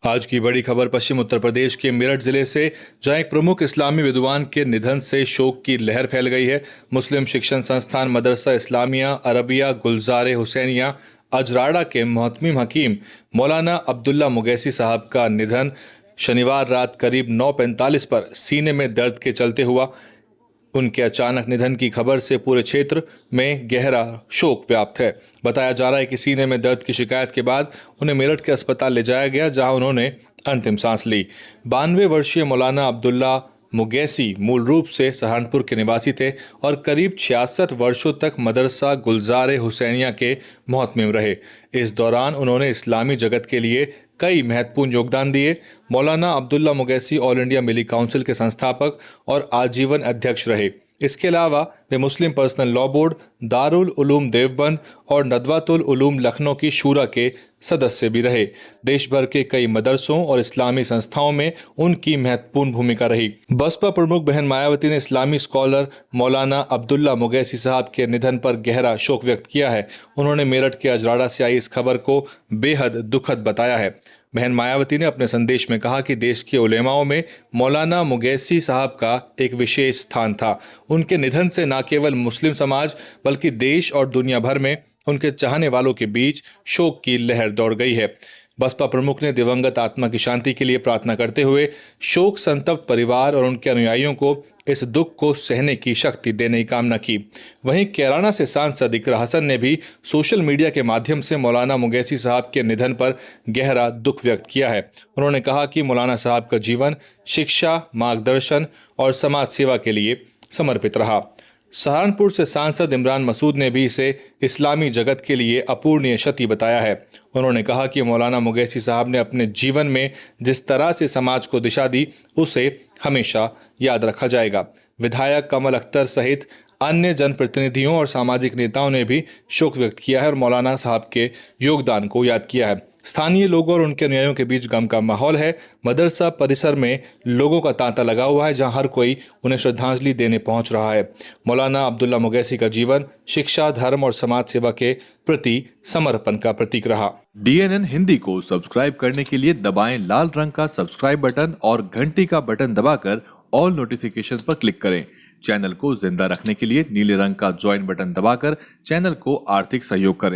आज की बड़ी खबर पश्चिम उत्तर प्रदेश के मेरठ जिले से, जहां एक प्रमुख इस्लामी विद्वान के निधन से शोक की लहर फैल गई है। मुस्लिम शिक्षण संस्थान मदरसा इस्लामिया अरबिया गुलजार हुसैनिया अजराड़ा के मोहतमिम हकीम मौलाना अब्दुल्ला मुगैसी साहब का निधन शनिवार रात करीब 9:45 पर सीने में दर्द के चलते हुआ। उनके अचानक निधन की खबर से पूरे क्षेत्र में गहरा शोक व्याप्त है। बताया जा रहा है कि सीने में दर्द की शिकायत के बाद उन्हें मेरठ के अस्पताल ले जाया गया, जहां उन्होंने अंतिम सांस ली। 92 वर्षीय मौलाना अब्दुल्ला मुगैसी मूल रूप से सहारनपुर के निवासी थे और करीब 66 वर्षों तक मदरसा गुलजार हुसैनिया के मोहतमिम रहे। इस दौरान उन्होंने इस्लामी जगत के लिए कई महत्वपूर्ण योगदान दिए। Maulana Abdullah Mugheesi all India Milli council के संस्थापक और आजीवन अध्यक्ष रहे। इसके अलावा वे Muslim personal law board, Darul Uloom Deoband और नदवातुल उलूम लखनऊ की शूरा के सदस्य भी रहे। देश भर के कई मदरसों और इस्लामी संस्थाओं में उनकी महत्वपूर्ण भूमिका रही। बसपा प्रमुख बहन मायावती ने इस्लामी स्कॉलर मौलाना अब्दुल्ला मुगैसी साहब के निधन पर गहरा शोक व्यक्त किया है। उन्होंने मेरठ के अजराड़ा से आई इस खबर को बेहद दुखद बताया है। बहन मायावती ने अपने संदेश में कहा कि देश के उलेमाओं में मौलाना मुगैसी साहब का एक विशेष स्थान था। उनके निधन से न केवल मुस्लिम समाज बल्कि देश और दुनिया भर में उनके चाहने वालों के बीच शोक की लहर दौड़ गई है। बसपा प्रमुख ने दिवंगत आत्मा की शांति के लिए प्रार्थना करते हुए शोक संतप्त परिवार और उनके अनुयायियों को इस दुख को सहने की शक्ति देने की कामना की। वहीं कैराना से सांसद इकरा हसन ने भी सोशल मीडिया के माध्यम से मौलाना मुगैसी साहब के निधन पर गहरा दुख व्यक्त किया है। उन्होंने कहा कि मौलाना साहब का जीवन शिक्षा, मार्गदर्शन और समाज सेवा के लिए समर्पित रहा। सहारनपुर से सांसद इमरान मसूद ने भी इसे इस्लामी जगत के लिए अपूर्णीय क्षति बताया है। उन्होंने कहा कि मौलाना मुगैसी साहब ने अपने जीवन में जिस तरह से समाज को दिशा दी, उसे हमेशा याद रखा जाएगा। विधायक कमल अख्तर सहित अन्य जनप्रतिनिधियों और सामाजिक नेताओं ने भी शोक व्यक्त किया है और मौलाना साहब के योगदान को याद किया है। स्थानीय लोगों और उनके अनुयायियों के बीच गम का माहौल है। मदरसा परिसर में लोगों का तांता लगा हुआ है, जहां हर कोई उन्हें श्रद्धांजलि देने पहुंच रहा है। मौलाना अब्दुल्ला मुगैसी का जीवन शिक्षा, धर्म और समाज सेवा के प्रति समर्पण का प्रतीक रहा। DNN हिंदी को सब्सक्राइब करने के लिए दबाएं लाल रंग का सब्सक्राइब बटन और घंटी का बटन दबाकर ऑल नोटिफिकेशन पर क्लिक करें। चैनल को जिंदा रखने के लिए नीले रंग का ज्वाइन बटन दबाकर चैनल को आर्थिक सहयोग करें।